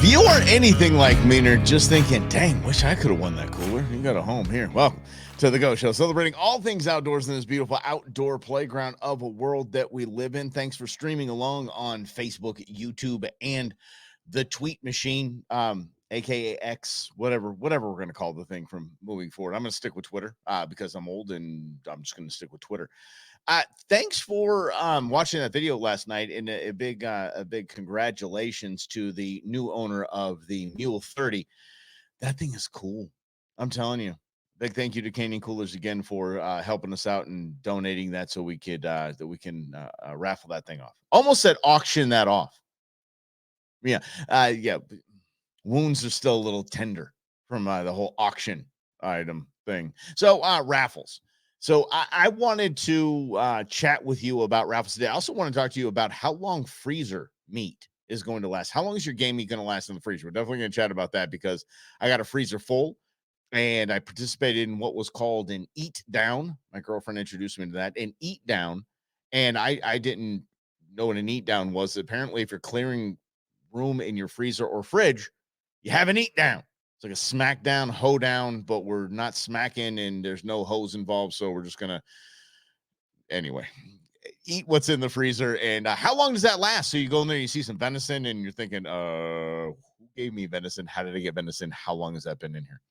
If you are anything like me and are just thinking, dang, wish I could have won that cooler, you got a home here. Welcome to the Go Show, celebrating all things outdoors in this beautiful outdoor playground of a world that we live in. Thanks for streaming along on Facebook, YouTube, and the tweet machine, aka X, whatever we're going to call the thing from moving forward. I'm going to stick with Twitter because I'm old and I'm just going to stick with Twitter. Thanks for watching that video last night, and a big congratulations to the new owner of the Mule 30. That thing is cool. I'm telling you. Big thank you to Canyon Coolers again for helping us out and donating that so we could raffle that thing off. Almost said auction that off. Yeah. Wounds are still a little tender from the whole auction item thing. So raffles. So I wanted to chat with you about raffles today. I also want to talk to you about how long freezer meat is going to last. How long is your game meat going to last in the freezer? We're definitely going to chat about that because I got a freezer full and I participated in what was called an eat down. My girlfriend introduced me to that, an eat down. And I didn't know what an eat down was. Apparently, if you're clearing room in your freezer or fridge, you have an eat down. It's like a smack down, hoe down, but we're not smacking and there's no hose involved. So we're just going to, anyway, eat what's in the freezer. And how long does that last? So you go in there, you see some venison and you're thinking, who gave me venison? How did I get venison? How long has that been in here?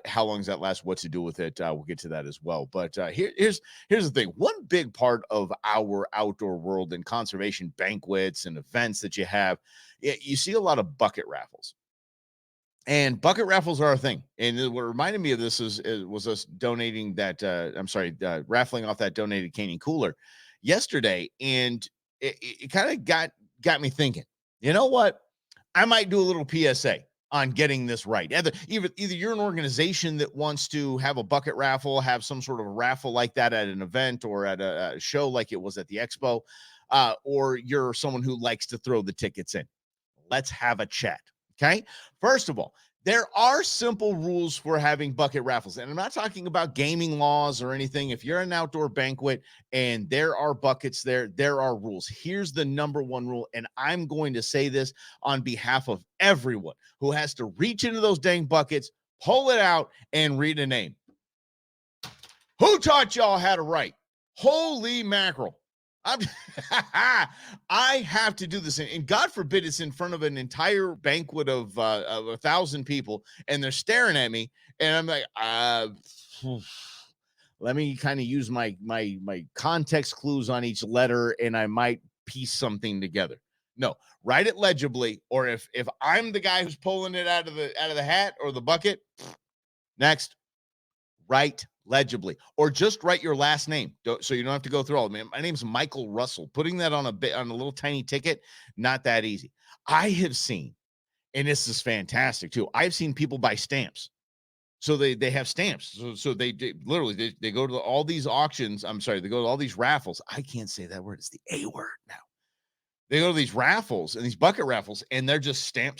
How long does that last? What to do with it? We'll get to that as well. But here's the thing. One big part of our outdoor world and conservation banquets and events that you have, you see a lot of bucket raffles. And bucket raffles are a thing. And what reminded me of this was us donating that, raffling off that donated Canyon cooler yesterday. And it kind of got me thinking, you know what? I might do a little PSA on getting this right. Either you're an organization that wants to have a bucket raffle, have some sort of a raffle like that at an event or at a show like it was at the expo, or you're someone who likes to throw the tickets in. Let's have a chat. Okay. First of all, there are simple rules for having bucket raffles. And I'm not talking about gaming laws or anything. If you're an outdoor banquet and there are buckets there are rules. Here's the number one rule. And I'm going to say this on behalf of everyone who has to reach into those dang buckets, pull it out, and read a name. Who taught y'all how to write? Holy mackerel. I have to do this, and God forbid it's in front of an entire banquet of 1,000 people, and they're staring at me, and I'm like, let me kind of use my context clues on each letter, and I might piece something together. No, write it legibly, or if I'm the guy who's pulling it out of the hat or the bucket, next, write legibly, or just write your last name so you don't have to go through all of them. My name's Michael Russell. Putting that on a little tiny ticket, not that easy. I have seen, and this is fantastic too, I've seen people buy stamps. So they have stamps. So they literally they go to all these auctions. I'm sorry, they go to all these raffles. I can't say that word. It's the A word now. They go to these raffles and these bucket raffles, and they're just stamp.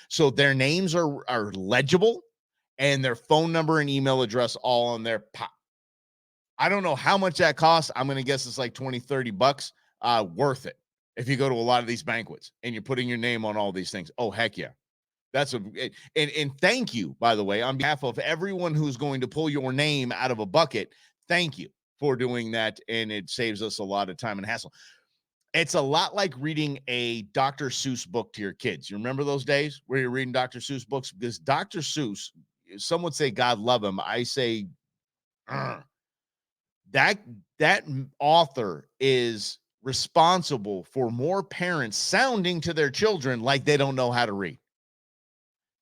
So their names are legible, and their phone number and email address all on their pop. I don't know how much that costs. I'm going to guess it's like $20-$30 worth it. If you go to a lot of these banquets and you're putting your name on all these things. Oh, heck yeah. And thank you, by the way, on behalf of everyone who's going to pull your name out of a bucket. Thank you for doing that. And it saves us a lot of time and hassle. It's a lot like reading a Dr. Seuss book to your kids. You remember those days where you're reading Dr. Seuss books? Because Dr. Seuss, some would say God love him. I say that author is responsible for more parents sounding to their children like they don't know how to read.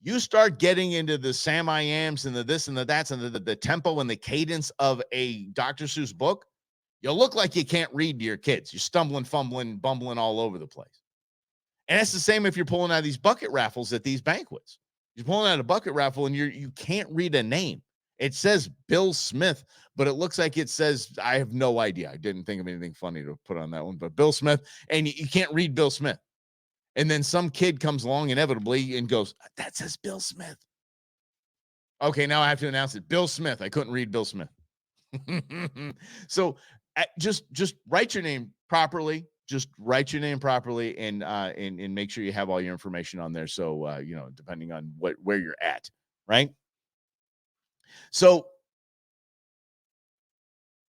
You start getting into the Sam I Ams and the this and the that's and the tempo and the cadence of a Dr. Seuss book, you'll look like you can't read to your kids. You're stumbling, fumbling, bumbling all over the place. And it's the same if you're pulling out these bucket raffles at these banquets. You're pulling out a bucket raffle and you can't read a name. It says Bill Smith, but it looks like it says, I have no idea. I didn't think of anything funny to put on that one, but Bill Smith, and you can't read Bill Smith. And then some kid comes along inevitably and goes, that says Bill Smith. Okay, now I have to announce it. Bill Smith. I couldn't read Bill Smith. So just write your name properly. just write your name properly and make sure you have all your information on there. So depending on where you're at, right? So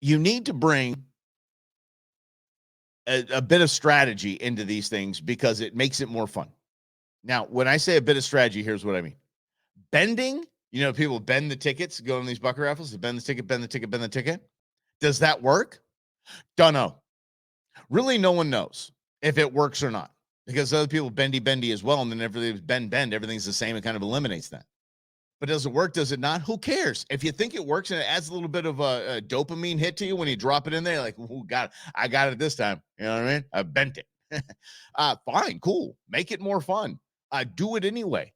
you need to bring a bit of strategy into these things because it makes it more fun. Now, when I say a bit of strategy, here's what I mean. Bending, people bend the tickets, go on these bucket raffles, they bend the ticket, bend the ticket, bend the ticket. Does that work? Don't know. Really, no one knows if it works or not because other people bendy as well. And then everything's bend, everything's the same. It kind of eliminates that. But does it work? Does it not? Who cares? If you think it works and it adds a little bit of a dopamine hit to you when you drop it in there, like, oh, got it. I got it this time. You know what I mean? I bent it. Fine, cool. Make it more fun. Do it anyway.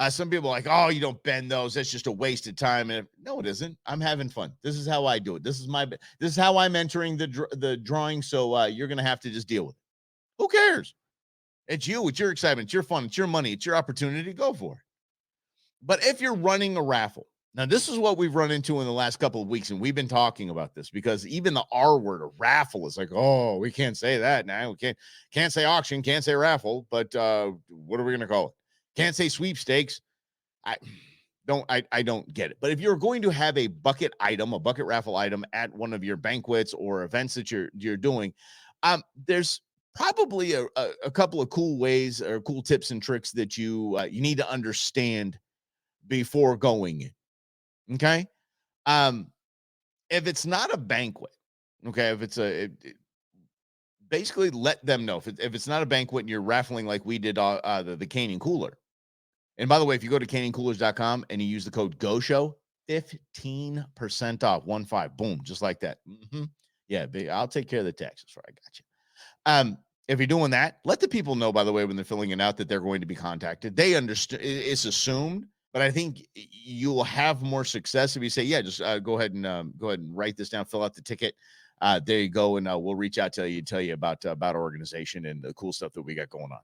Some people are like, oh, you don't bend those. That's just a waste of time. And no, it isn't. I'm having fun. This is how I do it. This is how I'm entering the drawing. So you're gonna have to just deal with it. Who cares? It's you. It's your excitement. It's your fun. It's your money. It's your opportunity. Go for it. But if you're running a raffle, now this is what we've run into in the last couple of weeks, and we've been talking about this because even the R word, a raffle, is like, oh, we can't say that now. We can't say auction, can't say raffle, but what are we gonna call it? Can't say sweepstakes. I don't get it. But if you're going to have a bucket raffle item at one of your banquets or events that you're doing, there's probably a couple of cool ways or cool tips and tricks that you need to understand before going in. Okay. If it's not a banquet, okay, if it's basically let them know if it's not a banquet and you're raffling like we did the Canyon Cooler. And by the way, if you go to canyoncoolers.com and you use the code GOSHOW, 15% off, 15, boom, just like that. Yeah, I'll take care of the taxes. I got you. If you're doing that, let the people know, by the way, when they're filling it out that they're going to be contacted. They understand, it's assumed, but I think you will have more success if you say, yeah, just go ahead and write this down, fill out the ticket. There you go, and we'll reach out to you, tell you about our organization and the cool stuff that we got going on.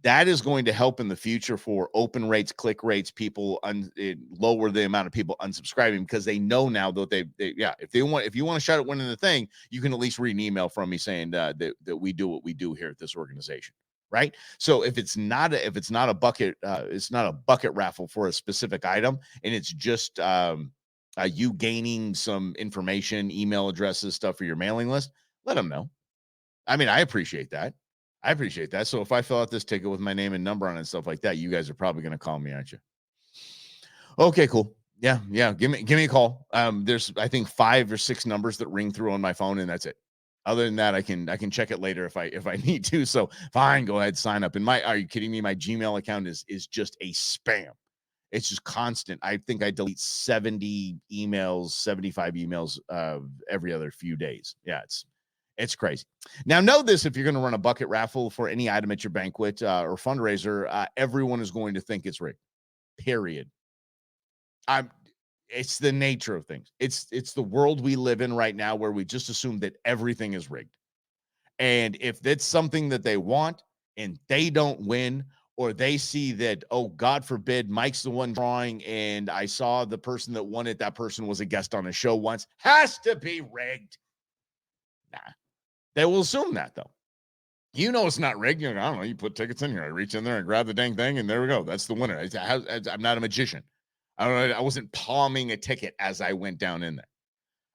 That is going to help in the future for open rates, click rates, people lower the amount of people unsubscribing because they know now that if you want a shot at winning the thing, you can at least read an email from me saying that we do what we do here at this organization, right? So if it's not a bucket, it's not a bucket raffle for a specific item, and it's just you gaining some information, email addresses, stuff for your mailing list, let them know. I mean, I appreciate that. So if I fill out this ticket with my name and number on it and stuff like that, you guys are probably going to call me, aren't you? Okay, cool. Yeah. Give me a call. There's I think 5 or 6 numbers that ring through on my phone, and that's it. Other than that, I can check it later if I need to. So fine, go ahead, sign up. And are you kidding me? My Gmail account is just a spam. It's just constant. I think I delete 70 emails, 75 emails every other few days. Yeah, it's crazy. Now, know this: if you're going to run a bucket raffle for any item at your banquet or fundraiser, everyone is going to think it's rigged. Period. It's the nature of things. It's the world we live in right now, where we just assume that everything is rigged. And if that's something that they want and they don't win, or they see that, oh, God forbid, Mike's the one drawing, and I saw the person that won it, that person was a guest on a show once, has to be rigged. Nah. They will assume that, though. It's not rigged. I don't know. You put tickets in here. I reach in there and grab the dang thing, and there we go. That's the winner. I'm not a magician. I wasn't palming a ticket as I went down in there.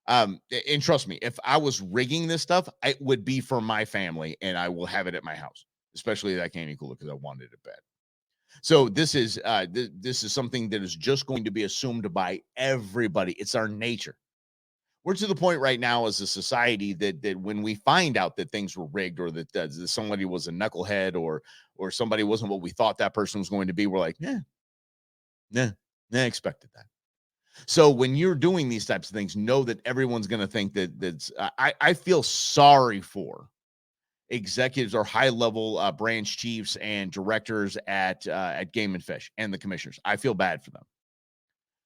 And trust me, if I was rigging this stuff, it would be for my family, and I will have it at my house, especially that Candy Cooler, because I wanted it bad. So this is something that is just going to be assumed by everybody. It's our nature. We're to the point right now as a society that when we find out that things were rigged, or that somebody was a knucklehead, or somebody wasn't what we thought that person was going to be, we're like, expected that. So when you're doing these types of things, know that everyone's going to think that's. I feel sorry for executives or high level branch chiefs and directors at Game and Fish and the commissioners. I feel bad for them.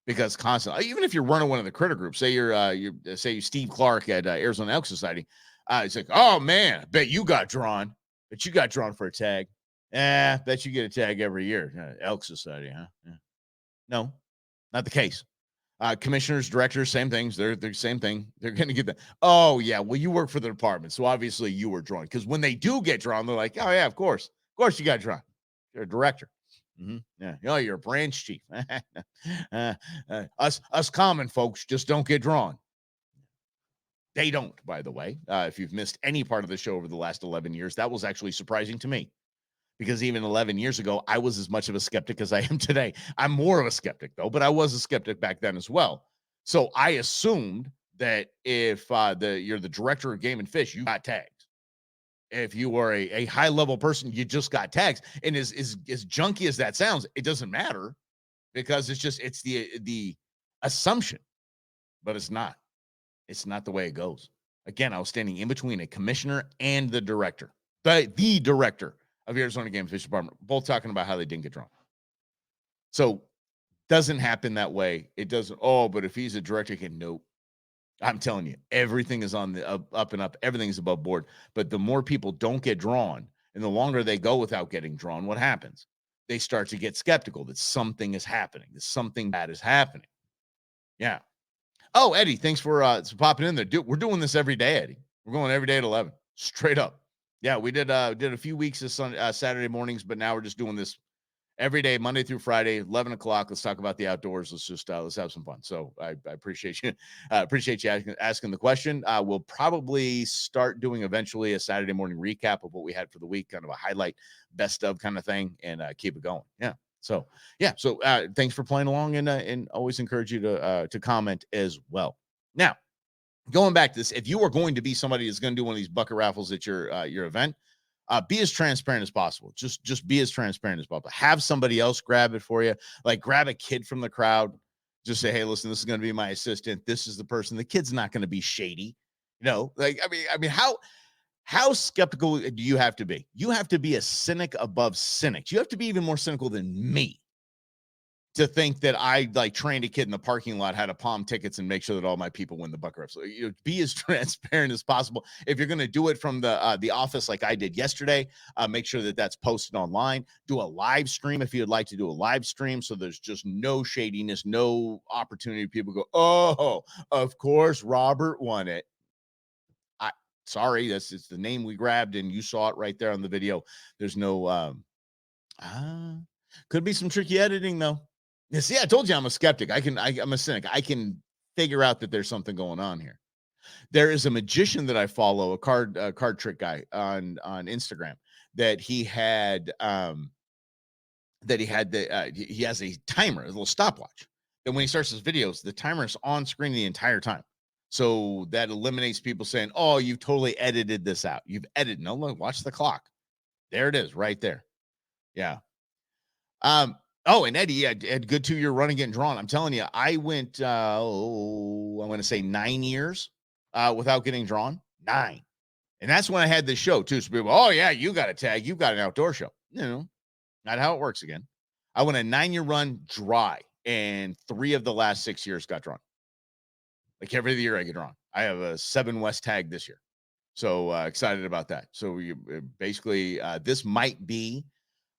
Because constantly, even if you're running one of the critter groups, say you're Steve Clark at Arizona Elk Society, it's like, oh man, bet you got drawn for a tag. Bet you get a tag every year. Elk Society, huh? Yeah. No, not the case. Commissioners, directors, same things. They're the same thing. They're going to get that. Oh, yeah. Well, you work for the department. So obviously you were drawn. Because when they do get drawn, they're like, oh, yeah, of course. Of course you got drawn. You're a director. Yeah. Oh, you're a branch chief. Us common folks just don't get drawn. They don't, by the way. If you've missed any part of the show over the last 11 years, that was actually surprising to me. Because even 11 years ago, I was as much of a skeptic as I am today. I'm more of a skeptic, though, but I was a skeptic back then as well. So I assumed that if you're the director of Game and Fish, you got tags. If you are a high-level person, you just got tags. And as junky as that sounds, it doesn't matter because it's the assumption, but it's not. It's not the way it goes. Again, I was standing in between a commissioner and the director, the director of the Arizona Game and Fish Department, both talking about how they didn't get drawn. So doesn't happen that way. It doesn't. Oh, but if he's a director, he can. Nope. I'm telling you, everything is on the up and up. Everything is above board. But the more people don't get drawn, and the longer they go without getting drawn, what happens? They start to get skeptical that something is happening. That something bad is happening. Yeah. Oh, Eddie, thanks for popping in there. We're doing this every day, Eddie. We're going every day at 11, straight up. Yeah, we did a few weeks of Saturday mornings, but now we're just doing this every day, Monday through Friday, 11 o'clock. Let's talk about the outdoors. Let's have some fun. So I appreciate you. Appreciate you asking the question. We'll probably start doing eventually a Saturday morning recap of what we had for the week, kind of a highlight, best of kind of thing, and keep it going. Yeah. So thanks for playing along, and always encourage you to comment as well. Now, going back to this, if you are going to be somebody that's going to do one of these bucket raffles at your event, be as transparent as possible. Just be as transparent as possible. Have somebody else grab it for you. Like grab a kid from the crowd. Just say, hey, listen, this is going to be my assistant. This is the person. The kid's not going to be shady. Like I mean, how skeptical do you have to be? You have to be a cynic above cynics. You have to be even more cynical than me to think that I like trained a kid in the parking lot how to palm tickets and make sure that all my people win the bucket raffle. So, be as transparent as possible. If you're going to do it from the office like I did yesterday, make sure that that's posted online. Do a live stream if you'd like to do a live stream, so there's just no shadiness, no opportunity. People go, oh, of course Robert won it. Sorry, it's the name we grabbed, and you saw it right there on the video. There's no could be some tricky editing though. Yeah, see, I told you I'm a skeptic. I'm a cynic. I can figure out that there's something going on here. There is a magician that I follow, a card trick guy on Instagram, that he had he has a timer, a little stopwatch. That when he starts his videos, the timer is on screen the entire time. So that eliminates people saying, "Oh, you've totally edited this out. You've edited." No, look, watch the clock. There it is, right there. Yeah. Oh, and Eddie, had good 2-year run and getting drawn. I'm telling you, I went, I'm going to say 9 years without getting drawn. 9. And that's when I had this show too. So people, oh yeah, you got a tag. You've got an outdoor show. Not how it works again. I went a 9-year run dry, and 3 of the last 6 years got drawn. Like every year I get drawn. I have a 7 West tag this year. So excited about that. So basically, this might be,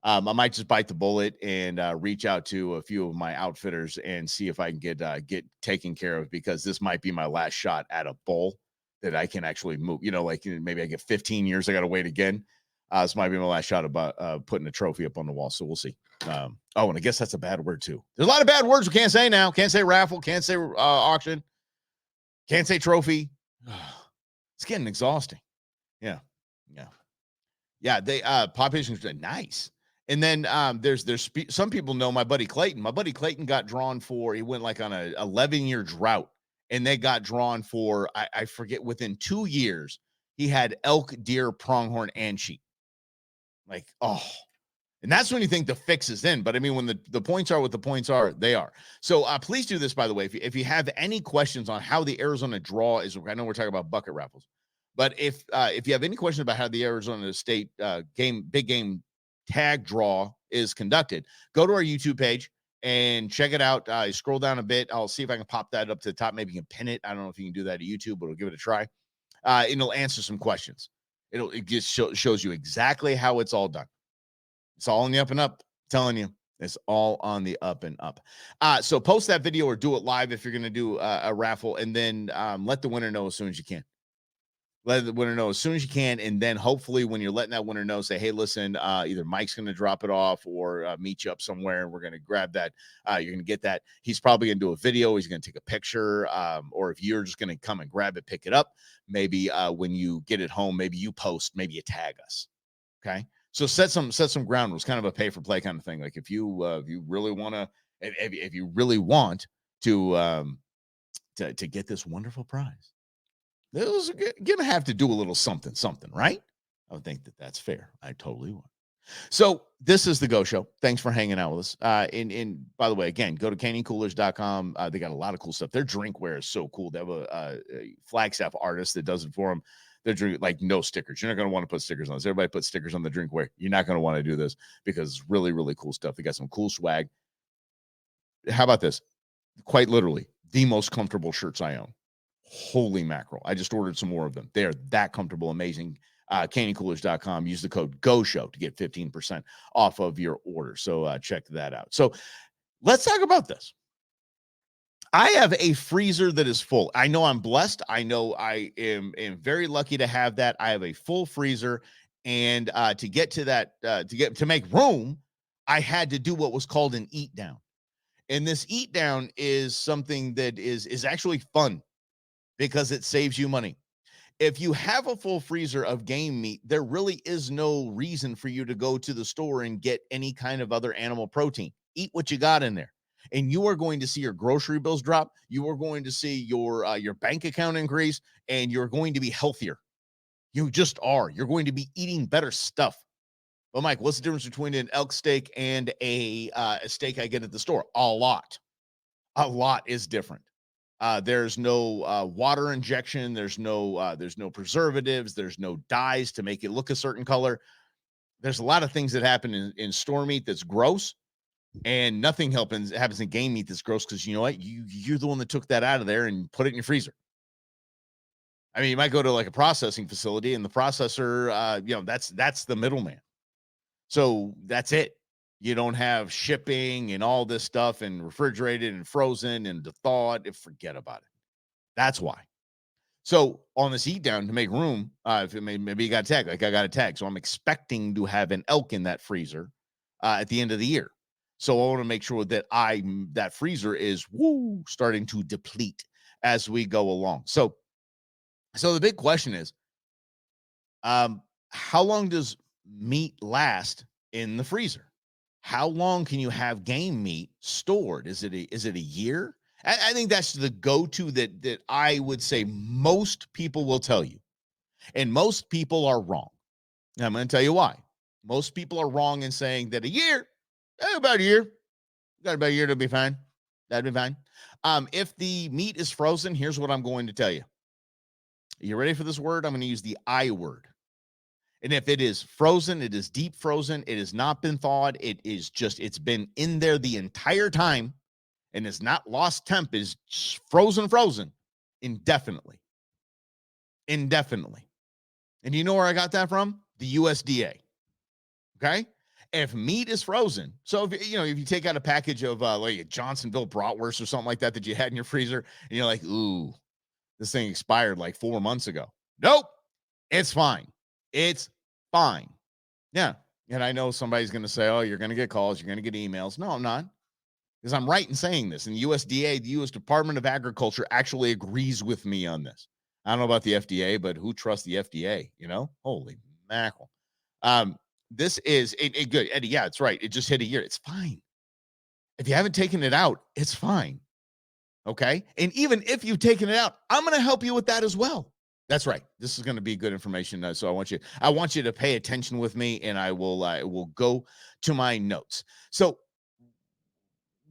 I might just bite the bullet and reach out to a few of my outfitters and see if I can get taken care of, because this might be my last shot at a bull that I can actually move. Like maybe I get 15 years. I got to wait again. This might be my last shot about putting a trophy up on the wall. So we'll see. And I guess that's a bad word too. There's a lot of bad words we can't say now. Can't say raffle. Can't say auction. Can't say trophy. It's getting exhausting. Yeah. They population's nice. And then there's some people know my buddy Clayton. My buddy Clayton got drawn for, he went like on a 11-year drought, and they got drawn for, I forget, within 2 years, he had elk, deer, pronghorn, and sheep. Like, and that's when you think the fix is in. But I mean, when the points are what the points are, they are. So please do this, by the way. If you have any questions on how the Arizona draw is, I know we're talking about bucket raffles, but if you have any questions about how the Arizona State big game tag draw is conducted, go to our YouTube page and check it out. Scroll down a bit. I'll see if I can pop that up to the top. Maybe you can pin it. I don't know if you can do that at YouTube, but we'll give it a try. It'll answer some questions. It just shows you exactly how it's all done. It's all in the up and up. I'm telling you, It's all on the up and up. So post that video or do it live if you're going to do a raffle, and then let the winner know as soon as you can. Let the winner know as soon as you can, and then hopefully when you're letting that winner know, say, hey, listen, either Mike's going to drop it off or meet you up somewhere, and we're going to grab that. You're going to get that. He's probably going to do a video. He's going to take a picture, or if you're just going to come and grab it, pick it up. Maybe when you get it home, maybe you post, maybe you tag us. Okay. So set some ground rules, kind of a pay for play kind of thing. Like if you really want to, if you really want to get this wonderful prize, those are gonna have to do a little something, right? I would think that that's fair. I totally would. So this is the Go Show. Thanks for hanging out with us. In by the way, again, go to canyoncoolers.com. They got a lot of cool stuff. Their drinkware is so cool. They have a Flagstaff artist that does it for them. They're drinking like no stickers. You're not going to want to put stickers on this. Everybody put stickers on the drinkware. You're not going to want to do this because it's really, really cool stuff. They got some cool swag. How about this? Quite literally, the most comfortable shirts I own. Holy mackerel. I just ordered some more of them. They are that comfortable, amazing. Canyoncoolers.com. Use the code GOSHOW to get 15% off of your order. So check that out. So let's talk about this. I have a freezer that is full. I know I'm blessed. I know I am very lucky to have that. I have a full freezer. And to get to that, to make room, I had to do what was called an eat down. And this eat down is something that is actually fun because it saves you money. If you have a full freezer of game meat, there really is no reason for you to go to the store and get any kind of other animal protein. Eat what you got in there. And you are going to see your grocery bills drop. You are going to see your bank account increase, and you're going to be healthier. You just are. You're going to be eating better stuff. Well, Mike, what's the difference between an elk steak and a steak I get at the store? A lot. A lot is different. There's no water injection. There's no preservatives. There's no dyes to make it look a certain color. There's a lot of things that happen in store meat that's gross, and nothing happens in game meat that's gross because you know what? You're the one that took that out of there and put it in your freezer. I mean, you might go to like a processing facility, and the processor, that's the middleman. So that's it. You don't have shipping and all this stuff and refrigerated and frozen and thawed. Forget about it. That's why. So on this eat down to make room, if it maybe you got a tag, like I got a tag. So I'm expecting to have an elk in that freezer at the end of the year. So I want to make sure that that freezer is starting to deplete as we go along. So the big question is, how long does meat last in the freezer? How long can you have game meat stored? Is it a year? I think that's the go-to that I would say most people will tell you. And most people are wrong. And I'm going to tell you why. Most people are wrong in saying that a year, about a year, got about a year to be fine. That'd be fine. If the meat is frozen, here's what I'm going to tell you. Are you ready for this word? I'm going to use the I word. And if it is frozen, it is deep frozen. It has not been thawed. It's been in there the entire time and it's not lost temp. Is frozen indefinitely. Indefinitely. And you know where I got that from? The USDA. Okay. If meat is frozen, so if you take out a package of like a Johnsonville bratwurst or something like that you had in your freezer, and you're like, ooh, this thing expired like 4 months ago. Nope. It's fine. It's fine. Yeah. And I know somebody's going to say, oh, you're going to get calls. You're going to get emails. No, I'm not. Because I'm right in saying this. And the USDA, the U.S. Department of Agriculture, actually agrees with me on this. I don't know about the FDA, but who trusts the FDA? Holy mackerel. This is a good, Eddie. Yeah, it's right. It just hit a year. It's fine. If you haven't taken it out, it's fine. Okay. And even if you've taken it out, I'm going to help you with that as well. That's right. This is going to be good information. So I want you to pay attention with me, and I will go to my notes. So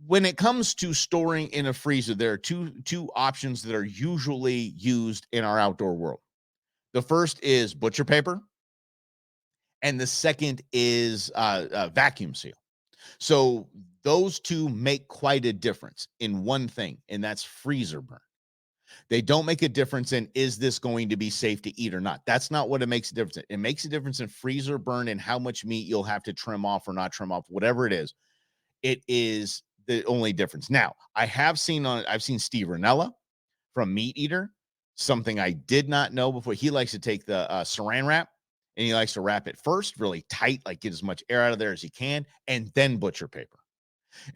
when it comes to storing in a freezer, there are two options that are usually used in our outdoor world. The first is butcher paper, and the second is vacuum seal. So those two make quite a difference in one thing, and that's freezer burn. They don't make a difference in, is this going to be safe to eat or not? That's not what it makes a difference in. It makes a difference in freezer burn and how much meat you'll have to trim off or not trim off, whatever it is. It is the only difference. Now, I've seen Steve Ranella from Meat Eater, something I did not know before. He likes to take the saran wrap and he likes to wrap it first really tight, like get as much air out of there as he can, and then butcher paper.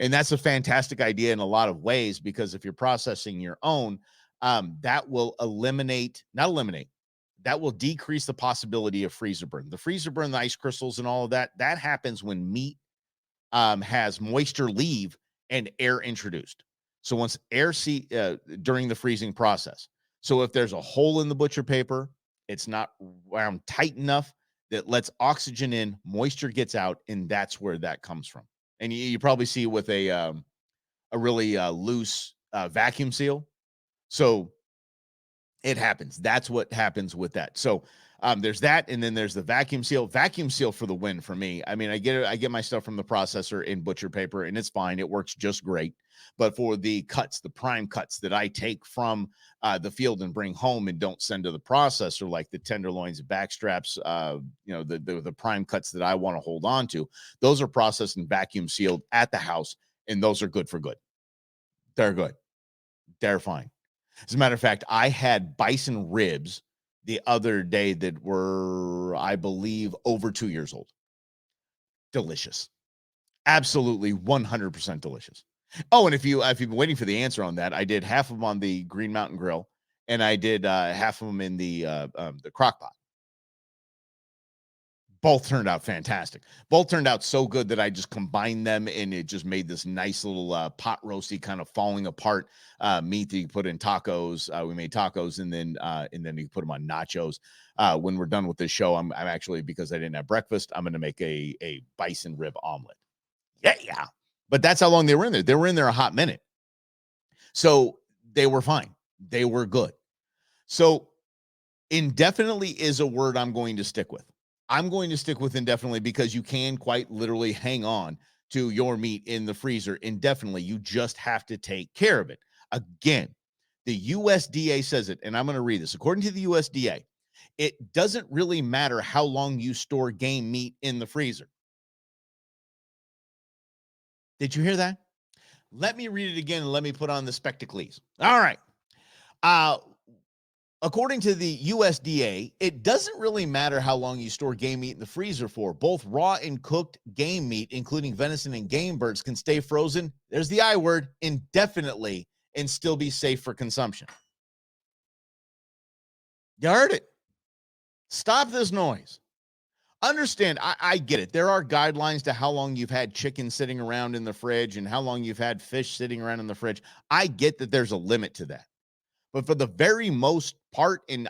And that's a fantastic idea in a lot of ways, because if you're processing your own, that will not eliminate, that will decrease the possibility of freezer burn. The freezer burn, the ice crystals and all of that, that happens when meat has moisture leave and air introduced. So once during the freezing process. So if there's a hole in the butcher paper, it's not wound tight enough that lets oxygen in, moisture gets out, and that's where that comes from. And you probably see with a really loose vacuum seal. So it happens. That's what happens with that. So there's that, and then there's the vacuum seal. Vacuum seal for the win for me. I mean, I get my stuff from the processor in butcher paper, and it's fine. It works just great. But for the cuts, the prime cuts that I take from the field and bring home and don't send to the processor, like the tenderloins, back straps, the prime cuts that I want to hold on to, those are processed and vacuum sealed at the house, and those are good for good. They're good. They're fine. As a matter of fact, I had bison ribs the other day that were, I believe, over 2 years old. Delicious. Absolutely 100% delicious. Oh, and if you've been waiting for the answer on that, I did half of them on the Green Mountain Grill, and I did half of them in the crock pot. Both turned out fantastic. Both turned out so good that I just combined them, and it just made this nice little pot roasty kind of falling apart meat that you put in tacos. We made tacos, and then you put them on nachos. When we're done with this show, I'm actually, because I didn't have breakfast, I'm going to make a bison rib omelet. Yeah. But that's how long they were in there. They were in there a hot minute. So they were fine. They were good. So indefinitely is a word I'm going to stick with. I'm going to stick with indefinitely, because you can quite literally hang on to your meat in the freezer indefinitely. You just have to take care of it. Again, the USDA says it, and I'm going to read this. According to the USDA, it doesn't really matter how long you store game meat in the freezer. Did you hear that? Let me read it again, and let me put on the spectacles. All right. According to the USDA, it doesn't really matter how long you store game meat in the freezer for. Both raw and cooked game meat, including venison and game birds, can stay frozen, there's the I word, indefinitely, and still be safe for consumption. You heard it. Stop this noise. Understand, I get it. There are guidelines to how long you've had chicken sitting around in the fridge and how long you've had fish sitting around in the fridge. I get that there's a limit to that. But for the very most part, and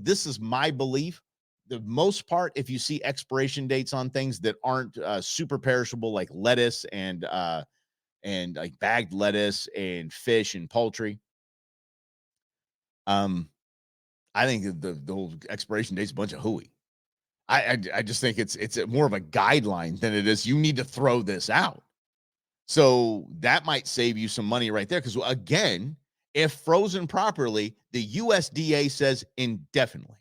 this is my belief, the most part, if you see expiration dates on things that aren't super perishable, like lettuce and like bagged lettuce and fish and poultry, I think the whole expiration date's a bunch of hooey. I just think it's more of a guideline than it is you need to throw this out. So that might save you some money right there. Because again, if frozen properly, the USDA says indefinitely.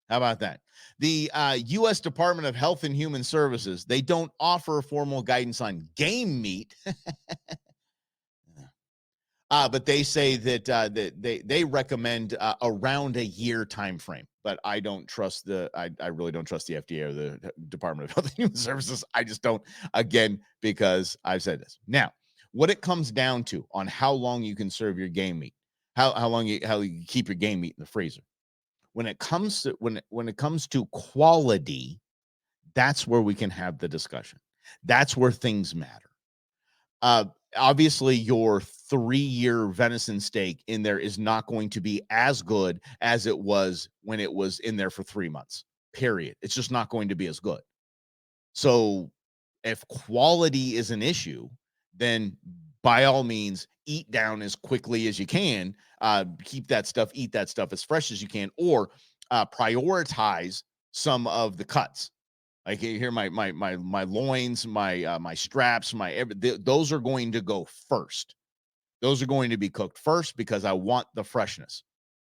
How about that? The U.S. Department of Health and Human Services, they don't offer formal guidance on game meat. But they say that they recommend around a year time frame. But I don't trust I really don't trust the FDA or the Department of Health and Human Services. I just don't, again, because I've said this. Now, what it comes down to on how long you can serve your game meat, how you keep your game meat in the freezer. When it comes to when it comes to quality, that's where we can have the discussion. That's where things matter. Obviously, your 3-year venison steak in there is not going to be as good as it was when it was in there for 3 months, period. It's just not going to be as good. So if quality is an issue, then by all means, eat down as quickly as you can. Eat that stuff as fresh as you can, or prioritize some of the cuts. Like here, my loins, my straps, those are going to go first. Those are going to be cooked first because I want the freshness.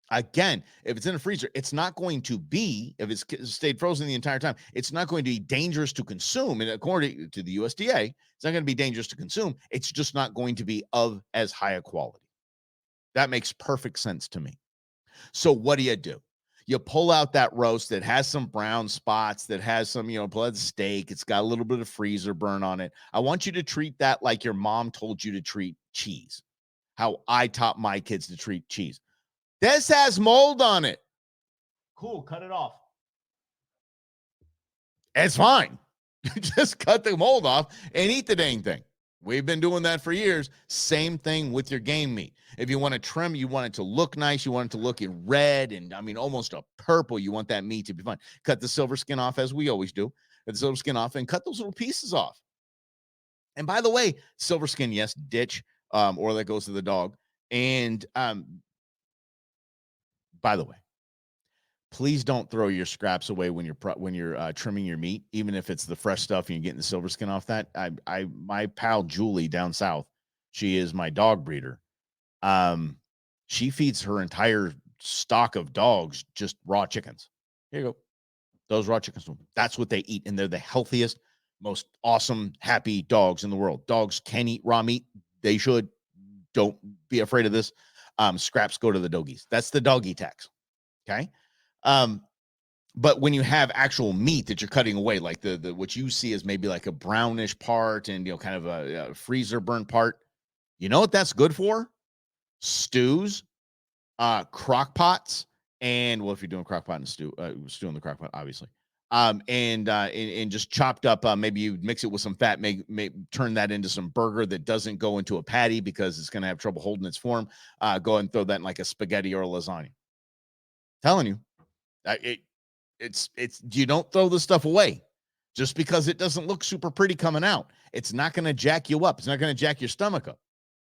Again, if it's in a freezer, it's not going to be, if it's stayed frozen the entire time, it's not going to be dangerous to consume. And according to the USDA, it's not going to be dangerous to consume. It's just not going to be of as high a quality. That makes perfect sense to me. So what do? You pull out that roast that has some brown spots, that has some, blood steak. It's got a little bit of freezer burn on it. I want you to treat that like your mom told you to treat cheese, how I taught my kids to treat cheese. This has mold on it. Cool, cut it off. It's fine. Just cut the mold off and eat the dang thing. We've been doing that for years. Same thing with your game meat. If you want to trim, you want it to look nice. You want it to look in red and, almost a purple. You want that meat to be fine. Cut the silver skin off, as we always do. Cut the silver skin off and cut those little pieces off. And by the way, silver skin, yes, ditch, or that goes to the dog. And by the way, please don't throw your scraps away when you're trimming your meat, even if it's the fresh stuff and you're getting the silver skin off that. My pal Julie down south, she is my dog breeder. She feeds her entire stock of dogs just raw chickens. Here you go. Those raw chickens. That's what they eat, and they're the healthiest, most awesome, happy dogs in the world. Dogs can eat raw meat. They should. Don't be afraid of this. Scraps go to the doggies. That's the doggy tax. Okay. But when you have actual meat that you're cutting away, like the what you see is maybe like a brownish part and kind of a freezer burn part, you know what that's good for? Stews, crock pots, and well, if you're doing crock pot and stew in the crock pot, obviously. And just chopped up, maybe you mix it with some fat, make turn that into some burger that doesn't go into a patty because it's going to have trouble holding its form. Go ahead and throw that in like a spaghetti or a lasagna. Telling you, it's you don't throw this stuff away just because it doesn't look super pretty coming out. It's not going to jack you up. It's not going to jack your stomach up.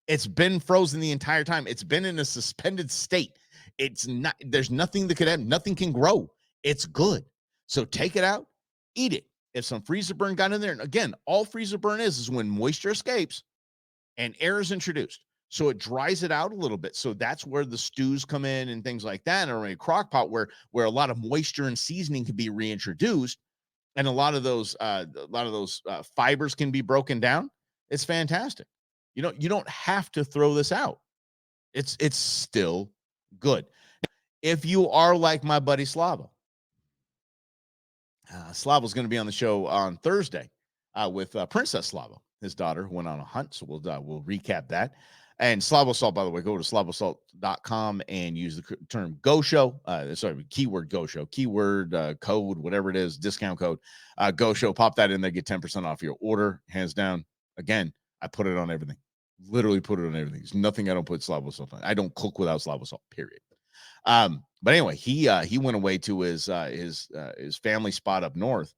It's been frozen the entire time. It's been in a suspended state. It's not, there's nothing that could happen. Nothing can grow. It's good. So take it out, eat it. If some freezer burn got in there, and again, all freezer burn is when moisture escapes and air is introduced. So it dries it out a little bit. So that's where the stews come in and things like that, or a crock pot where a lot of moisture and seasoning can be reintroduced, and a lot of those fibers can be broken down. It's fantastic. You don't have to throw this out. It's still good. If you are like my buddy Slava, Slava's going to be on the show on Thursday with Princess Slava, his daughter, who went on a hunt. So we'll recap that. And Slavo Salt, by the way, go to slavosalt.com and use the term Go Show. Keyword Go Show, keyword code, whatever it is, discount code, Go Show. Pop that in there, get 10% off your order, hands down. Again, I put it on everything. Literally put it on everything. There's nothing I don't put Slavo Salt on. I don't cook without Slavo Salt, period. But anyway, he went away to his family spot up north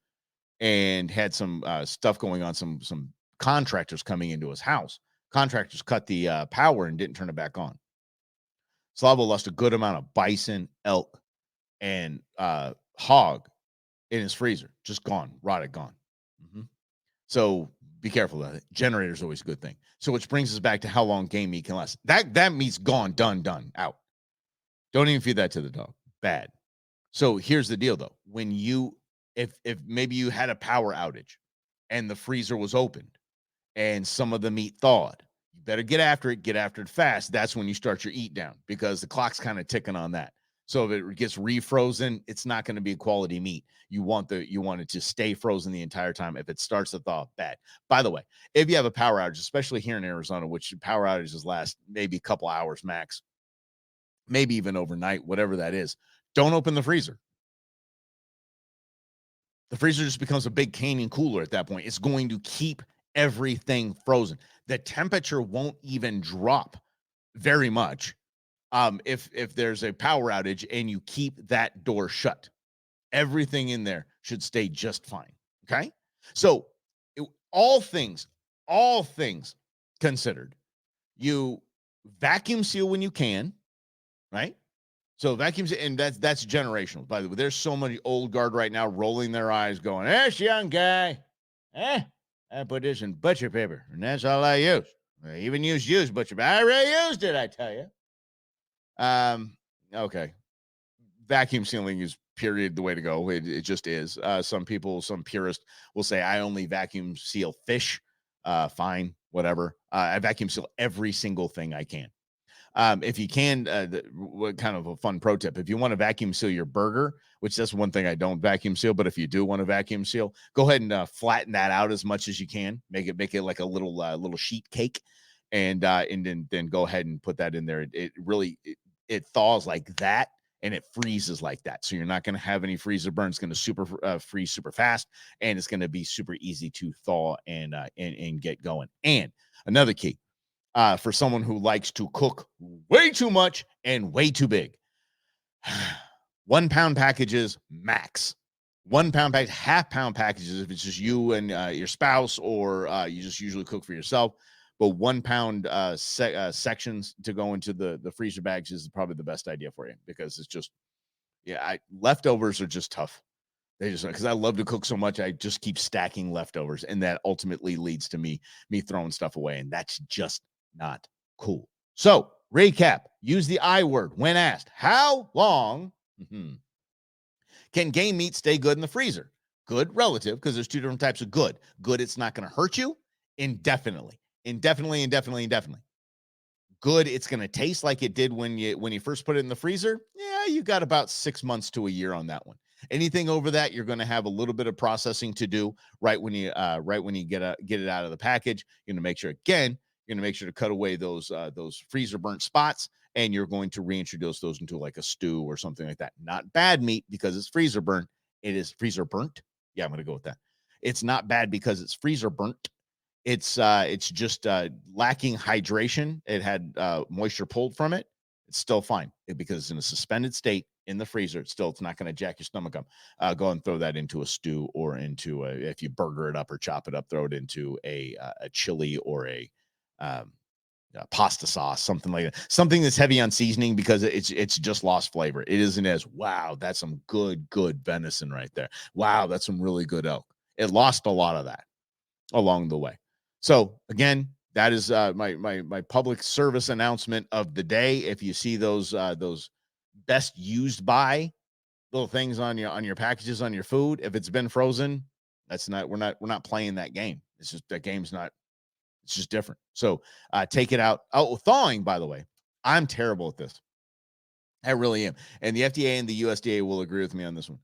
and had some stuff going on, some contractors coming into his house. Contractors cut the power and didn't turn it back on. Slavo lost a good amount of bison, elk, and hog in his freezer. Just gone, rotted, gone. Mm-hmm. So be careful of that. Generator is always a good thing. So which brings us back to how long game meat can last. That meat's gone, done, out. Don't even feed that to the dog. Bad. So here's the deal, though. When if maybe you had a power outage and the freezer was opened and some of the meat thawed, you better get after it fast. That's when you start your eat down because the clock's kind of ticking on that. So if it gets refrozen, it's not going to be quality meat. You want it to stay frozen the entire time. If it starts to thaw, bad. By the way, if you have a power outage, especially here in Arizona, which power outages last maybe a couple hours max, maybe even overnight, whatever that is, don't open the freezer. The freezer just becomes a big canning cooler at that point. It's going to keep everything frozen. The temperature won't even drop very much if there's a power outage and you keep that door shut. Everything in there should stay just fine. Okay? So all things considered, you vacuum seal when you can, right? So vacuums, and that's generational. By the way, there's so many old guard right now rolling their eyes, going, "This young guy, I put this in butcher paper, and that's all I use. I even used butcher paper. I already used it, I tell you." Okay. Vacuum sealing is period the way to go. It just is. Some people, some purists will say I only vacuum seal fish. Fine, whatever. I vacuum seal every single thing I can. If you can, what kind of a fun pro tip? If you want to vacuum seal your burger, which that's one thing I don't vacuum seal, but if you do want to vacuum seal, go ahead and flatten that out as much as you can. Make it like a little sheet cake, and then go ahead and put that in there. It really it thaws like that. And it freezes like that. So you're not going to have any freezer burn. It's going to freeze super fast. And it's going to be super easy to thaw and get going. And another key, for someone who likes to cook way too much and way too big. 1 pound packages max. 1 pound pack, half-pound packages if it's just you and your spouse, or you just usually cook for yourself. But 1 pound sections to go into the freezer bags is probably the best idea for you, because it's just, yeah, leftovers are just tough. They just, because I love to cook so much, I just keep stacking leftovers, and that ultimately leads to me throwing stuff away, and that's just not cool. So, recap: use the I word when asked. How long can game meat stay good in the freezer? Good relative, because there's two different types of good. Good, it's not going to hurt you. Indefinitely. Good, it's going to taste like it did when you first put it in the freezer. Yeah, you got about 6 months to a year on that one. Anything over that, you're going to have a little bit of processing to do right when you get it out of the package. You're going to make sure, again, you're going to make sure to cut away those freezer burnt spots, and you're going to reintroduce those into like a stew or something like that. Not bad meat because it's freezer burnt. It is freezer burnt. Yeah, I'm going to go with that. It's not bad because it's freezer burnt. It's just lacking hydration. It had moisture pulled from it. It's still fine because it's in a suspended state in the freezer. It's not going to jack your stomach up. Go and throw that into a stew, or into if you burger it up or chop it up, throw it into a chili or um, a pasta sauce, something like that. Something that's heavy on seasoning, because it's just lost flavor. It isn't as, wow, that's some good venison right there. Wow, that's some really good elk. It lost a lot of that along the way. So again, that is my public service announcement of the day. If you see those best used by little things on your packages on your food, if it's been frozen, we're not playing that game. It's just, that game's not. It's just different. So take it out. Oh, thawing, by the way, I'm terrible at this. I really am, and the FDA and the USDA will agree with me on this one.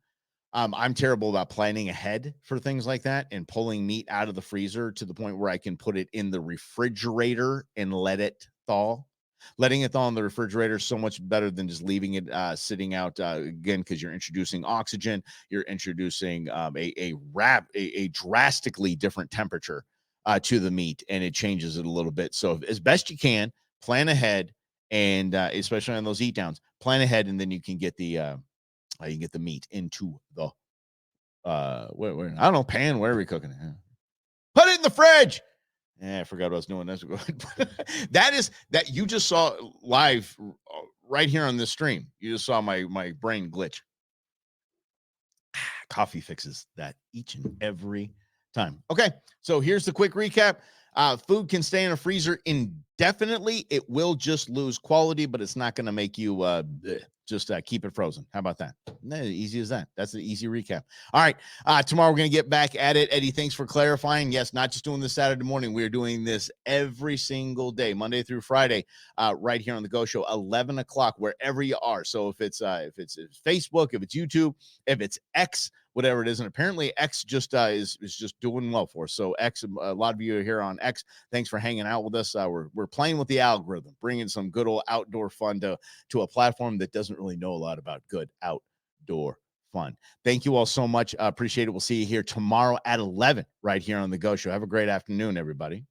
I'm terrible about planning ahead for things like that and pulling meat out of the freezer to the point where I can put it in the refrigerator and let it thaw. Letting it thaw in the refrigerator is so much better than just leaving it sitting out, again, because you're introducing oxygen. You're introducing a drastically different temperature to the meat, and it changes it a little bit. So, as best you can, plan ahead, and especially on those eat downs, plan ahead, and then you can get the meat into the where I don't know, pan, wherever you're cooking it. Yeah. Put it in the fridge. Yeah, I forgot what I was doing. That's that you just saw live right here on this stream. You just saw my brain glitch. Coffee fixes that each and every time. Okay, so here's the quick recap. Food can stay in a freezer indefinitely. It will just lose quality, but it's not going to make you just keep it frozen. How about that? Easy as that. That's the easy recap. All right. Tomorrow we're going to get back at it. Eddie, thanks for clarifying. Yes, not just doing this Saturday morning. We're doing this every single day, Monday through Friday, right here on the Go Show, 11 o'clock, wherever you are. So if it's Facebook, if it's YouTube, if it's X, whatever it is. And apparently X just is just doing well for us. So X, a lot of you are here on X. Thanks for hanging out with us. We're playing with the algorithm, bringing some good old outdoor fun to a platform that doesn't really know a lot about good outdoor fun. Thank you all so much. Appreciate it. We'll see you here tomorrow at 11 right here on the Go Show. Have a great afternoon, everybody.